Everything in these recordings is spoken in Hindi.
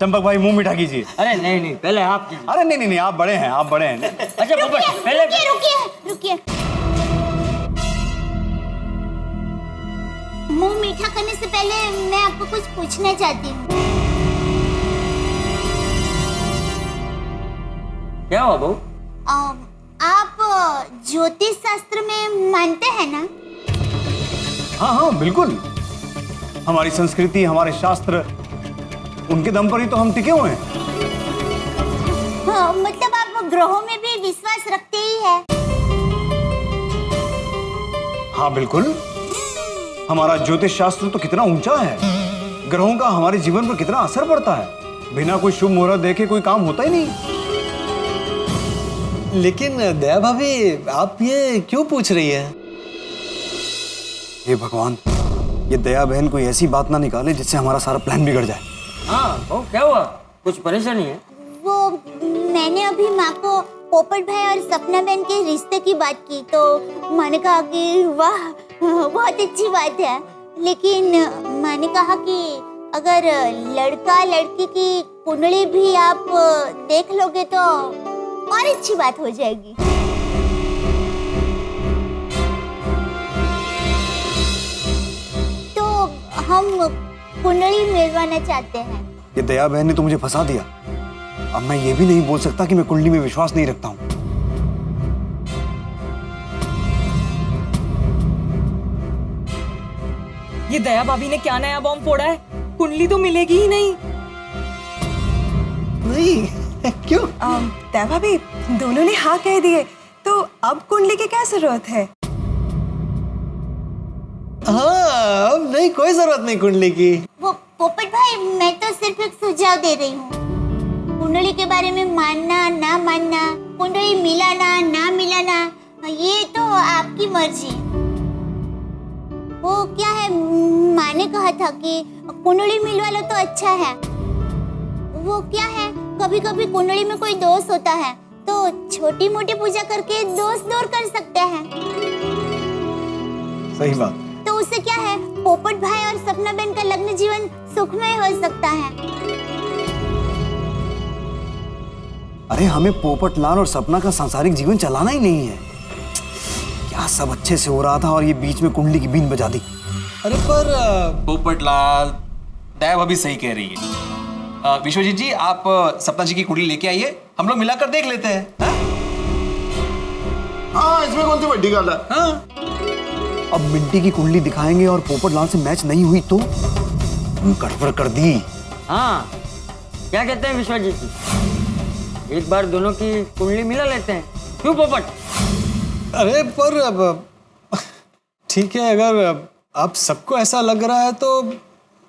चंपक भाई मुंह मीठा कीजिए। अरे नहीं नहीं, पहले आप कीजिए। अरे नहीं नहीं नहीं, आप बड़े हैं, आप बड़े हैं। अच्छा पोपट पहले रुकिए। मुंह मीठा करने से पहले मैं आपको कुछ पूछना चाहती हूँ। क्या हुआ बहू? आप ज्योतिष शास्त्र में मानते हैं ना? हाँ हाँ बिल्कुल, हमारी संस्कृति, हमारे शास्त्र, उनके दम पर ही तो हम टिके हुए हैं। हाँ, मतलब आप ग्रहों में भी विश्वास रखते ही है? हाँ बिल्कुल, हमारा ज्योतिष शास्त्र तो कितना ऊंचा है, ग्रहों का हमारे जीवन पर कितना असर पड़ता है, बिना कोई शुभ मुहूर्त देखे कोई काम होता ही नहीं। लेकिन दया भाभी, आप ये क्यों पूछ रही है? हे भगवान, ये दया बहन कोई ऐसी बात ना निकाले जिससे हमारा सारा प्लान बिगड़ जाए। हाँ बहू, क्या हुआ? कुछ परेशानी है? वो मैंने अभी माँ को पोपट भाई और सपना बहन के रिश्ते की बात की तो माँ ने कहा कि वाह बहुत अच्छी बात है, लेकिन माँ ने कहा कि अगर लड़का लड़की की कुंडली भी आप देख लोगे तो और अच्छी बात हो जाएगी। तो हम कुंडली मिलवाना चाहते हैं। ये दया बहन ने तो मुझे फंसा दिया। अब मैं ये भी नहीं बोल सकता कि मैं कुंडली में विश्वास नहीं रखता हूँ। ये दया भाभी ने क्या नया बॉम्ब फोड़ा है? कुंडली तो मिलेगी ही नहीं। नहीं क्यों? दया भाभी, दोनों ने हाँ कह दिए तो अब कुंडली की क्या जरूरत है? हाँ, अब नहीं, कोई जरूरत नहीं कुंडली की। वो पोपट भाई, मैं तो सिर्फ एक सुझाव दे रही हूँ। कुंडली के बारे में मानना ना मानना, कुंडली मिलाना ना मिलाना, ये तो आपकी मर्जी। वो क्या है, माँ ने कहा था कि कुंडली मिलवा लो तो अच्छा है। वो क्या है, कभी कभी कुंडली में कोई दोष होता है तो छोटी मोटी पूजा करके दोष दूर कर सकते हैं। सही बात। तो उससे क्या है, पोपट भाई और सपना बहन का लग्न जीवन सुखमय हो सकता है। अरे हमें पोपट लाल और सपना का सांसारिक जीवन चलाना ही नहीं है क्या? सब अच्छे से हो रहा था और ये बीच में कुंडली की बीन बजा दी। अरे पर पोपट लाल, दया भाभी सही कह रही है। विश्वजीत जी, आप सपना जी की कुंडली लेके आइए, हम लोग मिलाकर देख लेते हैं। हाँ, इसमें कौन सी बड़ी गल है? हाँ? अब मिंटी की कुंडली दिखाएंगे और पोपट लाल से मैच नहीं हुई तो गड़बड़ कर दी। हाँ, क्या कहते हैं विश्वजीत जी? एक बार दोनों की कुंडली मिला लेते हैं, क्यों पोपट? अरे पर अब ठीक है, अगर आप सबको ऐसा लग रहा है तो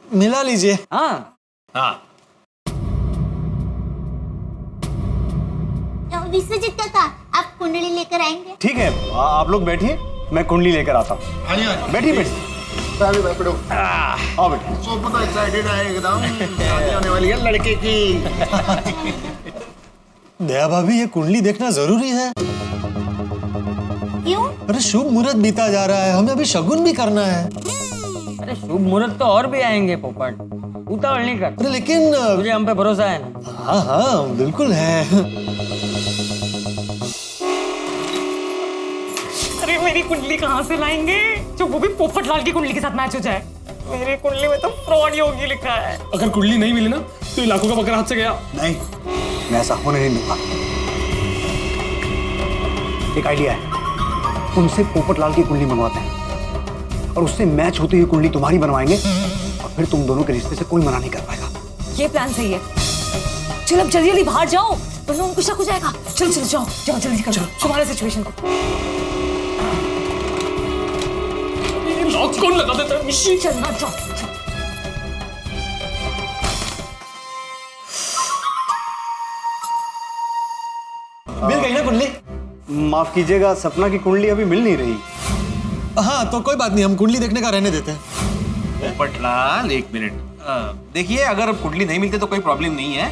मिला लीजिए। हाँ हाँ। विश्वजीत काका, आप कुंडली लेकर आएंगे? ठीक है, आप लोग बैठिए, मैं कुंडली लेकर आता हूँ। हाँ जी, हाँ जी। बैठिए बैठिए। पहले बैठो। आओ बेटे। सोपो तो एक्साइटेड है एकदम, शादी होने वाली है लड़के की। दया भाभी, ये कुंडली देखना जरूरी है। क्यों? अरे शुभ मुहूर्त बीता जा रहा है, हमें अभी शगुन भी करना है। अरे शुभ मुहूर्त तो और भी आएंगे पोपट, उतावल नहीं कर। अरे लेकिन तुझे हम पे भरोसा है ना? हाँ हाँ बिल्कुल है। अरे मेरी कुंडली कहाँ से लाएंगे जो वो भी पोपट लाल की कुंडली के साथ मैच हो जाए? मेरी कुंडली में तो फ्रॉड योगी लिखा है। अगर कुंडली नहीं मिली ना तो इलाकों का बकरा हाथ से गया। नहीं, मैं ऐसा होने नहीं दूंगा। एक आइडिया है, उनसे पोपट लाल की कुंडली मंगवाते हैं और उससे मैच होती हुई कुंडली तुम्हारी बनवाएंगे और फिर तुम दोनों के रिश्ते से कोई मना नहीं कर पाएगा। ये प्लान सही है। चलो अब जल्दी जल्दी बाहर जाओ वरना उनको शक हो जाएगा। चलो चलो जाओ जाओ जल्दी करो, तुम्हारे सिचुएशन को। लॉक कौन लगा देता है? मिशी चलना जाओ। मिल गई ना कुंडली? माफ कीजिएगा, सपना की कुंडली अभी मिल नहीं रही। हाँ तो कोई बात नहीं, हम कुंडली देखने का रहने देते हैं। पोपट लाल, एक मिनट। देखिए, अगर कुंडली नहीं मिलती तो कोई प्रॉब्लम नहीं है।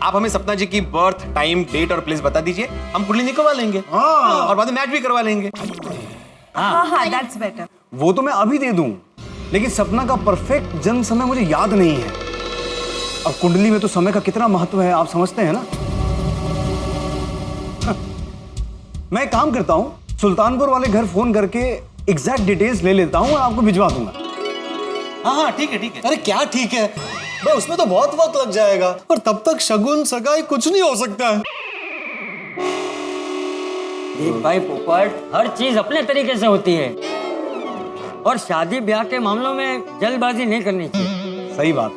आप हमें सपना जी की बर्थ, टाइम, डेट और प्लेस बता दीजिए, हम कुंडली निकलवा लेंगे। हाँ, और बाद में मैच भी करवा लेंगे। हाँ हाँ दैट्स बेटर। वो तो मैं अभी दे दूं, लेकिन सपना का परफेक्ट जन्म समय मुझे याद नहीं है। अब कुंडली में तो समय का कितना महत्व है, आप समझते हैं ना। मैं एक काम करता हूँ, सुल्तानपुर वाले घर फोन करके एग्जैक्ट डिटेल्स ले लेता हूँ और आपको भिजवा दूंगा। हाँ हाँ ठीक है ठीक है। अरे क्या ठीक है भाई, उसमें तो बहुत वक्त लग जाएगा और तब तक शगुन सगाई कुछ नहीं हो सकता है। देख भाई पोपट, हर चीज अपने तरीके से होती है और शादी ब्याह के मामलों में जल्दबाजी नहीं करनी चाहिए। सही बात।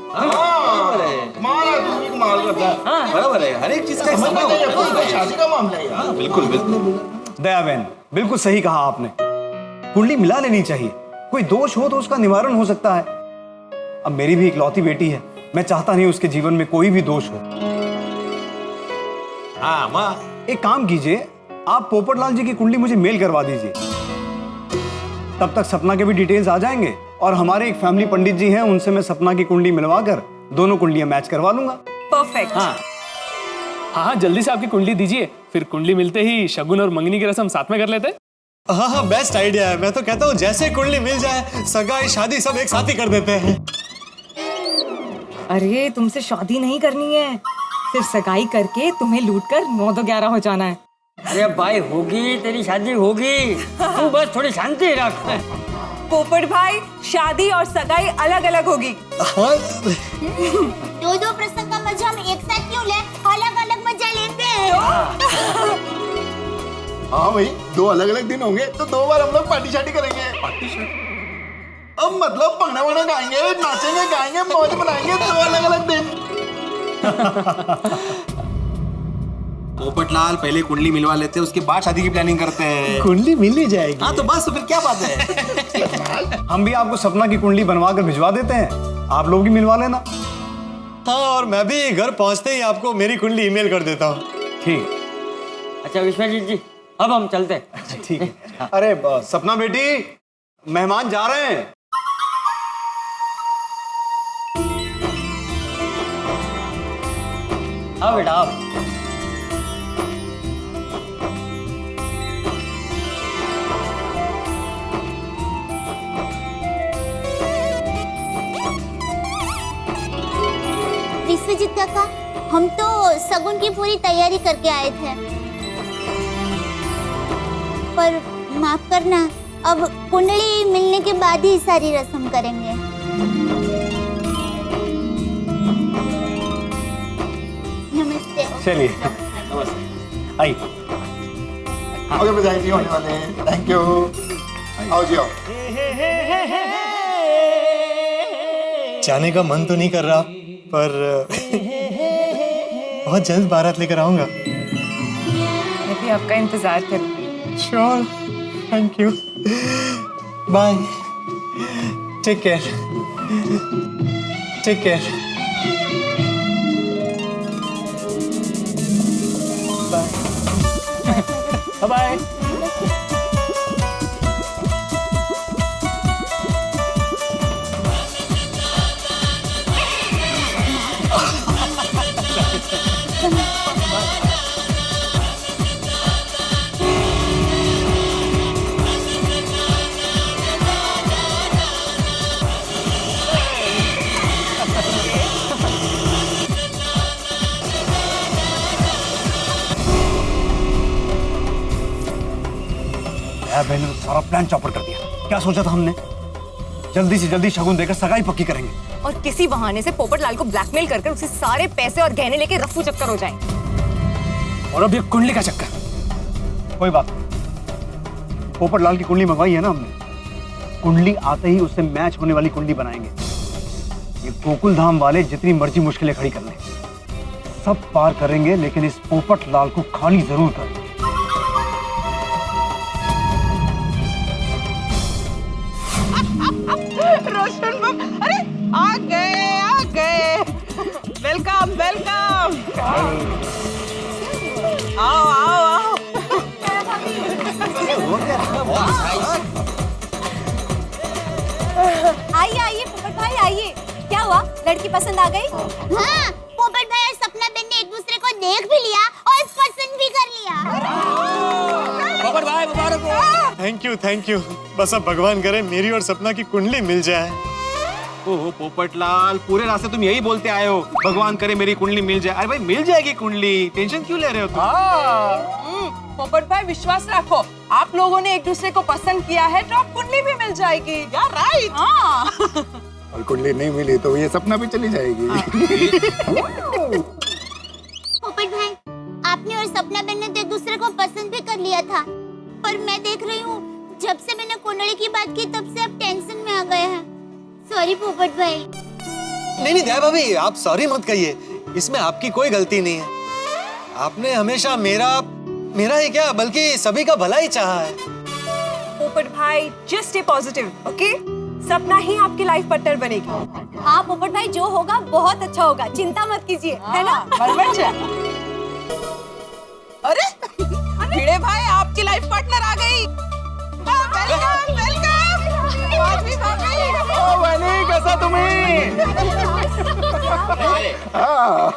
मारा तू भी कमाल करता है। हाँ बराबर है, हर एक चीज का एक समय होता है। कोई शादी का मामला है यार। बिल्कुल बिल्कुल। दया बहन, बिल्कुल सही कहा आपने, कुंडली मिला लेनी चाहिए। कोई दोष हो तो उसका निवारण हो सकता है। अब मेरी भी इकलौती बेटी है, मैं चाहता नहीं उसके जीवन में कोई भी दोष हो। हाँ माँ, एक काम कीजिए, आप पोपटलाल जी की कुंडली मुझे मेल करवा दीजिए, तब तक सपना के भी डिटेल्स आ जाएंगे और हमारे एक फैमिली पंडित जी हैं, उनसे मैं सपना की कुंडली मिलवाकर दोनों कुंडलियां मैच करवा लूंगा। परफेक्ट। हाँ हाँ जल्दी से आपकी कुंडली दीजिए, फिर कुंडली मिलते ही शगुन और मंगनी की रस्म साथ में कर लेते। हाँ हाँ बेस्ट आइडिया है। मैं तो कहता हूँ जैसे कुंडली मिल जाए सगाई शादी सब एक साथ ही कर देते हैं। अरे तुमसे शादी नहीं करनी है, सिर्फ सगाई करके तुम्हें लूट कर 9-11 हो जाना है। अरे भाई होगी, तेरी शादी होगी, तू बस थोड़ी शांति रख। पोपट भाई, शादी और सगाई अलग अलग होगी। हाँ, दो प्रसंग का मजा हम एक साथ क्यों ले, अलग अलग मजा लेते हैं। हाँ भाई, 2 अलग अलग दिन होंगे तो 2 बार हम लोग पार्टी शार्टी करेंगे। पार्टी शार्टी अब मतलब पगना वगना गाएंगे, नाचेंगे गाएंगे, मौज बनाएंगे 2 अलग अलग दिन। पोपटलाल पहले कुंडली मिलवा लेते हैं, उसके बाद शादी की प्लानिंग करते हैं। कुंडली मिल ही जाएगी। हाँ तो बस, तो फिर क्या बात है। हम भी आपको सपना की कुंडली बनवा कर भिजवा देते हैं, आप लोग भी मिलवा लेना। हाँ, और मैं भी घर पहुंचते ही आपको मेरी कुंडली ईमेल कर देता हूँ। ठीक। अच्छा विश्वजीत जी, अब हम चलते हैं। ठीक है। अरे सपना बेटी, मेहमान जा रहे हैं। आओ बेटा आओ। विश्वजीत काका, हम तो सगुन की पूरी तैयारी करके आए थे, पर माफ करना, अब कुंडली मिलने के बाद ही सारी रस्म करेंगे। नमस्ते। चलिए आई। आगे बधाई जी होने वाले हैं। Thank you. आओ जी आओ। जाने का मन तो नहीं कर रहा, पर बहुत जल्द बारात लेकर आऊंगा। मैं भी आपका इंतजार करूंगी। Sure, thank you, bye, take care, take care, bye bye. बहन ने सारा प्लान चौपट कर दिया। क्या सोचा था हमने, जल्दी से जल्दी शगुन देकर सगाई पक्की करेंगे और किसी बहाने से पोपटलाल को ब्लैकमेल कर उससे सारे पैसे और गहने लेके रफू चक्कर हो जाएंगे। और अब ये कुंडली का चक्कर। कोई बात नहीं, पोपटलाल की कुंडली मंगवाई है ना हमने, कुंडली आते ही उससे मैच होने वाली कुंडली बनाएंगे। ये गोकुल धाम वाले जितनी मर्जी मुश्किलें खड़ी कर लें, सब पार करेंगे, लेकिन इस पोपटलाल को खाली जरूर करेंगे। रोशन बम, अरे आ गए। Welcome welcome. आओ आओ आओ। आइए आइए पोपट भाई आइए। क्या हुआ, लड़की पसंद आ गई? हाँ, पोपट भाई और सपना बहन ने एक दूसरे को देख भी लिया और पसंद भी कर लिया। पोपट भाई मुबारक हो। Thank you, thank you. बस अब भगवान करे मेरी और सपना की कुंडली मिल जाए। ओहो पोपटलाल, पूरे रास्ते तुम यही बोलते आए हो, भगवान करे मेरी कुंडली मिल जाए। अरे भाई मिल जाएगी कुंडली, टेंशन क्यों ले रहे हो तुम? पोपट भाई विश्वास रखो, आप लोगों ने एक दूसरे को पसंद किया है तो आप कुंडली भी मिल जाएगी। यार राइट। हाँ। और कुंडली नहीं मिली तो ये सपना भी चली जाएगी। पोपट भाई, आपने और सपना बहन ने तो एक दूसरे को पसंद भी कर लिया था, पर मैं देख रही हूँ जब से मैंने कुंडली की बात की तब से आप टेंशन में आ गए हैं। सॉरी पोपट भाई। नहीं दया भाभी, आप सॉरी मत कहिए, इसमें आपकी कोई गलती नहीं है। आपने हमेशा मेरा ही क्या बल्कि सभी का भला ही चाहा है। पोपट भाई जस्ट स्टे पॉजिटिव, ओके? सपना ही आपकी लाइफ पार्टनर बनेगी। हाँ पोपट भाई, जो होगा बहुत अच्छा होगा, चिंता मत कीजिए, है ना? अरे भिड़े भाई, आपकी लाइफ पार्टनर आ गई। Welcome welcome. माधवी भाभी। ओ बनी, कैसा तुम्हें?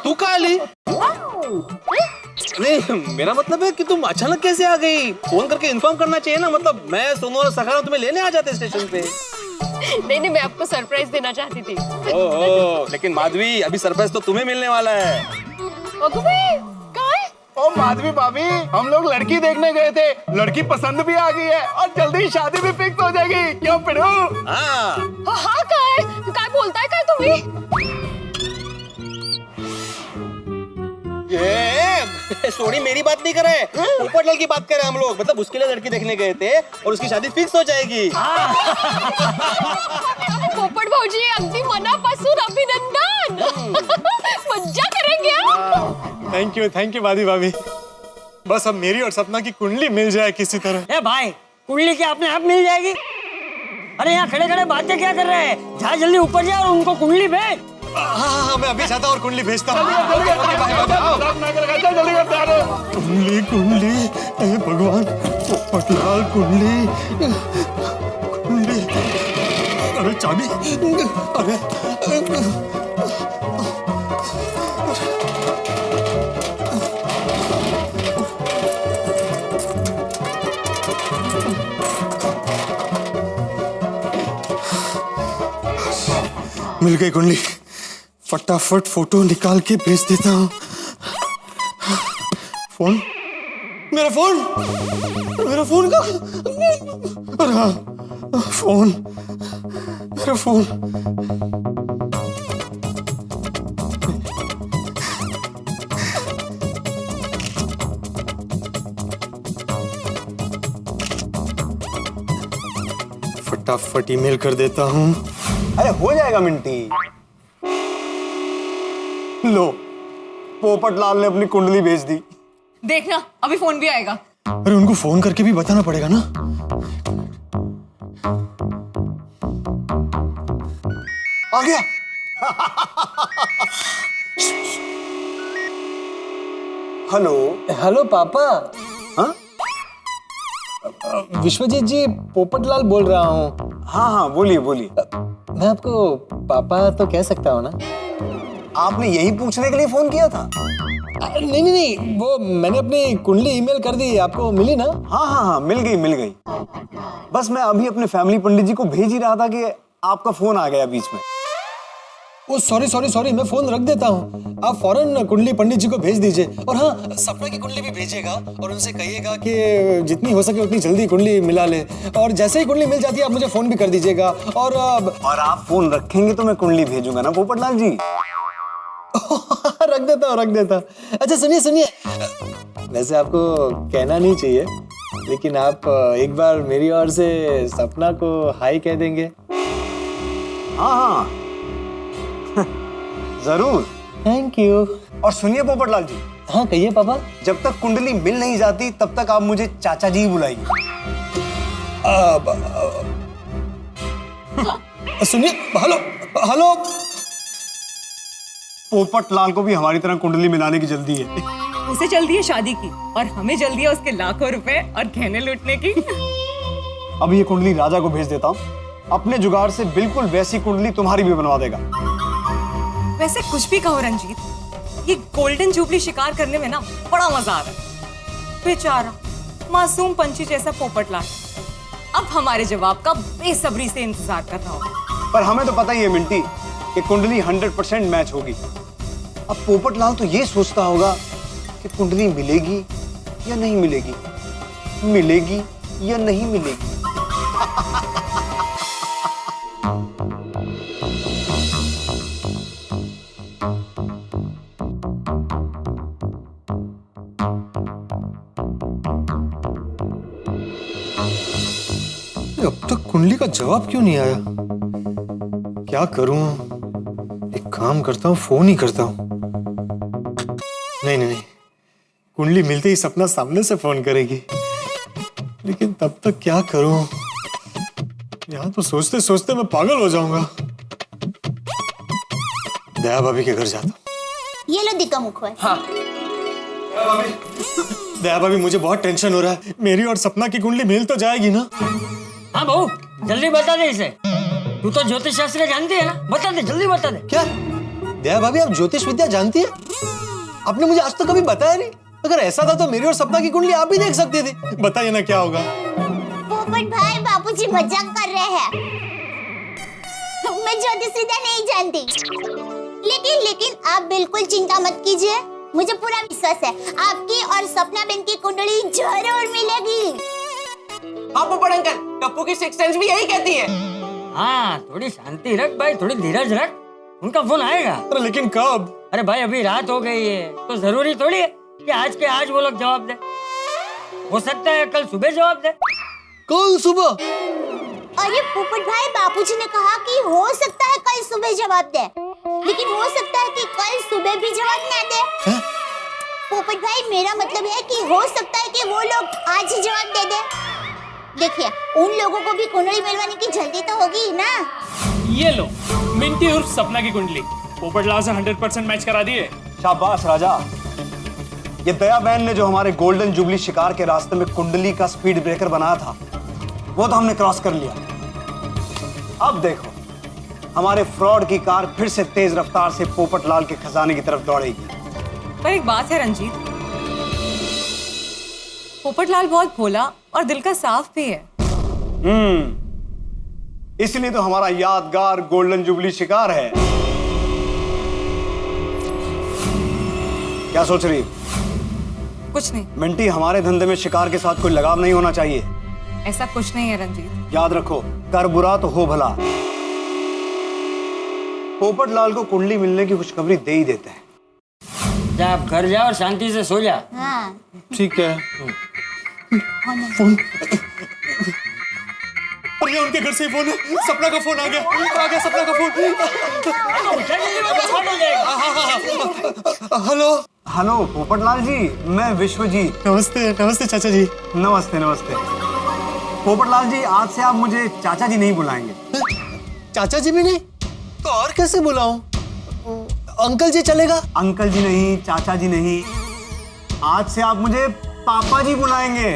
तू कहाँ ली? नहीं मेरा मतलब है कि तुम अचानक कैसे आ गई? फोन करके इन्फॉर्म करना चाहिए ना, मतलब मैं सोनू और सखाना तुम्हें लेने आ जाते स्टेशन पे। नहीं, मैं आपको सरप्राइज देना चाहती थी। ओहो, लेकिन माधवी अभी सरप्राइज तो तुम्हें मिलने वाला है। ओ माधवी भाभी, हम लोग लड़की देखने गए थे, लड़की पसंद भी आ गई है और जल्दी शादी भी फिक्स हो जाएगी। क्यों पिड़ू? हाँ काय बोलता है काय तुम्ही? सोनी मेरी बात नहीं कर रहे, पोपटलाल की बात कर रहे हैं हम लोग। मतलब उसके लिए लड़की देखने गए थे और उसकी शादी फिक्स हो जाएगी। पोपट भाऊजी, अगदी मनापासून अभिनंदन। मज्जा करेंगे हम। थैंक यू माधवी भाभी। बस अब मेरी और सपना की कुंडली मिल जाए किसी तरह। ए भाई, कुंडली क्या अपने आप मिल जाएगी? अरे यहाँ खड़े खड़े बातें क्या कर रहे हैं? जा जल्दी ऊपर जा और उनको कुंडली भेज। हाँ, मैं अभी जाता और कुंडली भेजता हूँ। कुंडली, हे भगवान, पोपटलाल कुंडली। अरे चाबी, अरे मिल गई कुंडली। फटाफट फोटो निकाल के भेज देता हूँ। फोन, मेरा फोन का, अरे हाँ, फोन, मेरा फोन। फटाफट ईमेल कर देता हूँ। अरे हो जाएगा मिंटी। लो, पोपटलाल ने अपनी कुंडली भेज दी। देखना अभी फोन भी आएगा। अरे उनको फोन करके भी बताना पड़ेगा ना। आ गया। हेलो पापा। हाँ, विश्वजीत जी, पोपटलाल बोल रहा हूँ। हाँ बोलिए। मैं आपको पापा तो कह सकता हूँ ना? आपने यही पूछने के लिए फोन किया था? नहीं, वो मैंने अपनी कुंडली ईमेल कर दी, आपको मिली ना? हाँ, मिल गई। बस मैं अभी अपने फैमिली पंडित जी को भेज ही रहा था कि आपका फोन आ गया बीच में। ओ सॉरी, मैं फोन रख देता हूँ। आप फौरन कुंडली पंडित जी को भेज दीजिए। और हाँ, सपना की कुंडली भी भेजिएगा और उनसे कहिएगा कि जितनी हो सके उतनी जल्दी कुंडली मिला ले। और जैसे ही कुंडली मिल जाती है आप मुझे फोन भी कर दीजिएगा। और आप फोन रखेंगे तो मैं कुंडली भेजूंगा ना पोपटलाल जी। रख देता। अच्छा सुनिए, वैसे आपको कहना नहीं चाहिए, लेकिन आप एक बार मेरी ओर से सपना को हाय कह देंगे? हाँ जरूर। Thank you. और सुनिए पोपटलाल जी। हाँ कहिए पापा। जब तक कुंडली मिल नहीं जाती तब तक आप मुझे चाचा जी बुलाइए। सुनिए, हेलो। पोपटलाल को भी हमारी तरह कुंडली मिलाने की जल्दी है। उसे जल्दी है शादी की और हमें जल्दी है उसके लाखों रुपए और गहने लूटने की। अब ये कुंडली राजा को भेज देता हूँ, अपने जुगाड़ से बिल्कुल वैसी कुंडली तुम्हारी भी बनवा देगा। वैसे कुछ भी कहो रंजीत, ये गोल्डन जुबली शिकार करने में ना बड़ा मजा आ रहा है। बेचारा मासूम पंछी जैसा पोपटलाल अब हमारे जवाब का बेसब्री से इंतजार कर रहा होगा। पर हमें तो पता ही है मिंटी कि कुंडली 100% मैच होगी। अब पोपटलाल तो ये सोचता होगा कि कुंडली मिलेगी या नहीं मिलेगी, मिलेगी या नहीं मिलेगी। अब तक कुंडली का जवाब क्यों नहीं आया? क्या करूं? एक काम करता हूं, फोन ही करता हूं। नहीं नहीं नहीं, कुंडली मिलते ही सपना सामने से फोन करेगी, लेकिन तब तक क्या करूं? यहां तो सोचते सोचते मैं पागल हो जाऊंगा। दया भाभी के घर जाता हूं। ये लो दिक्का मुखवा। हाँ। दया भाभी, मुझे बहुत टेंशन हो रहा है। मेरी और सपना की कुंडली मिल तो जाएगी ना? हाँ बहू, जल्दी बता दे इसे। तू तो ज्योतिष शास्त्र जानती है ना, बता दे, जल्दी बता दे। क्या दया भाभी, आप ज्योतिष विद्या जानती है? आपने मुझे आज तक कभी बताया नहीं। अगर ऐसा था तो मेरी और सपना की कुंडली आप भी देख सकती थी। बताइए ना क्या होगा। पोपट भाई, बापूजी मजाक कर रहे हैं। मैं ज्योतिष विद्या नहीं जानती, लेकिन आप बिल्कुल चिंता मत कीजिए। मुझे पूरा विश्वास है आपकी और सपना बहन की कुंडली जरूर मिलेगी। हाँ पोपट अंकल, टप्पू की सिक्स सेंस भी यही कहती है। हाँ, थोड़ी शांति रख भाई, थोड़ी धीरज रख, उनका फोन आएगा। अरे लेकिन कब? अरे भाई, अभी रात हो गई है तो जरूरी थोड़ी है कि आज के आज वो लोग जवाब दे। हो सकता है कल सुबह जवाब दे। कल सुबह? अरे पोपट भाई, बापूजी ने कहा कि हो सकता है कल सुबह जवाब दे, लेकिन हो सकता है कि कल सुबह भी जवाब ना दे। पोपट भाई, मेरा मतलब है कि हो सकता है कि वो लोग आज ही जवाब दे दे। देखिए, उन लोगों को भी कुंडली मिलवाने की जल्दी तो होगी ना। ये लो, मिंटी उर्फ सपना की कुंडली पोपटलाल से 100% मैच करा दिए। शाबाश राजा। ये दया बहन ने जो हमारे गोल्डन जुबली शिकार के रास्ते में कुंडली का स्पीड ब्रेकर बनाया था, वो तो हमने क्रॉस कर लिया। अब देखो, हमारे फ्रॉड की कार फिर से तेज रफ्तार से पोपटलाल के खजाने की तरफ दौड़ेगी। पर एक बात है रंजीत, पोपटलाल बहुत भोला और दिल का साफ भी है। इसलिए तो हमारा यादगार गोल्डन जुबली शिकार है। क्या सोच रही? कुछ नहीं। मिंटी, हमारे धंधे में शिकार के साथ कोई लगाव नहीं होना चाहिए। ऐसा कुछ नहीं है रंजीत। याद रखो, कर बुरा तो हो भला। पोपटलाल को कुंडली मिलने की खुशखबरी दे ही देते हैं। जा, आप घर जा और शांति से सो जा। हाँ। ठीक है। फोन। और ये उनके घर से ही फोन है। सपना का फोन आ गया सपना का फोन। हेलो हेलो पोपटलाल जी, मैं विश्वजीत। नमस्ते नमस्ते चाचा जी। नमस्ते नमस्ते। पोपटलाल जी, आज से आप मुझे चाचा जी नहीं बुलाएंगे। चाचा जी भी नहीं तो और कैसे बुलाऊं? अंकल जी चलेगा? अंकल जी नहीं, चाचा जी नहीं, आज से आप मुझे पापा जी बुलाएंगे।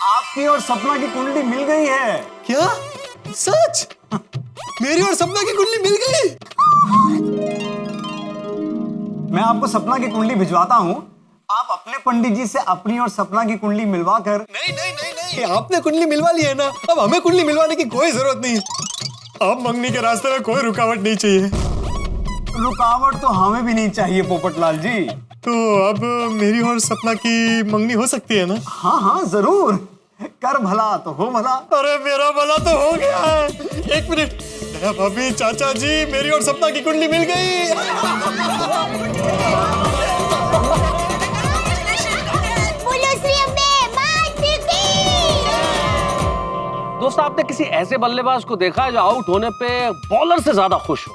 आपकी और सपना की कुंडली मिल गई है। क्या? सच? मेरी और सपना की कुंडली मिल गई? मैं आपको सपना की कुंडली भिजवाता हूँ, आप अपने पंडित जी से अपनी और सपना की कुंडली मिलवा कर। नहीं नहीं नहीं नहीं, आपने कुंडली मिलवा ली है ना, अब हमें कुंडली मिलवाने की कोई जरूरत नहीं है। अब मंगनी के रास्ते में कोई रुकावट नहीं चाहिए। रुकावट तो हमें भी नहीं चाहिए पोपटलाल जी। तो अब मेरी और सपना की मंगनी हो सकती है ना? हाँ हाँ जरूर, कर भला तो हो भला। अरे मेरा भला तो हो गया है। एक मिनट, दया भाभी, चाचा जी, मेरी और सपना की कुंडली मिल गई। दोस्त, आपने किसी ऐसे बल्लेबाज को देखा है जो आउट होने पे बॉलर से ज्यादा खुश हो?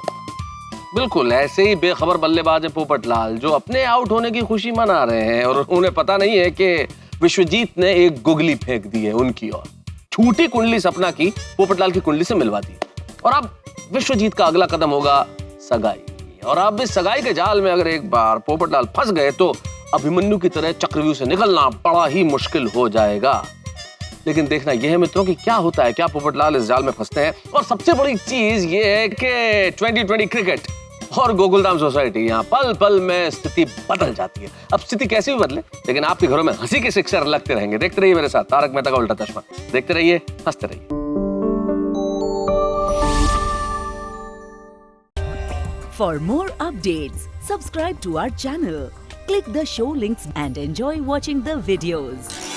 बिल्कुल ऐसे ही बेखबर बल्लेबाज है पोपटलाल, जो अपने आउट होने की खुशी मना रहे हैं और उन्हें पता नहीं है कि विश्वजीत ने एक गुगली फेंक दी है उनकी ओर। छूटी कुंडली सपना की पोपटलाल की कुंडली से मिलवा दी और अब विश्वजीत का अगला कदम होगा सगाई। और अब इस सगाई के जाल में अगर एक बार पोपटलाल फंस गए तो अभिमन्यु की तरह चक्रव्यूह से निकलना बड़ा ही मुश्किल हो जाएगा। लेकिन देखना यह है मित्रों कि क्या होता है, क्या पोपटलाल इस जाल में फंसते हैं। और सबसे बड़ी चीज ये है कि 2020 क्रिकेट और गोकुलधाम सोसाइटी, यहाँ पल पल में स्थिति बदल जाती है। अब स्थिति कैसी भी बदले, लेकिन आपके घरों में हंसी के सिक्सर लगते रहेंगे। देखते रहिए मेरे साथ तारक मेहता का उल्टा चश्मा, देखते रहिए, हंसते रहिए। For more updates, subscribe to our channel, click the show links and enjoy watching the videos.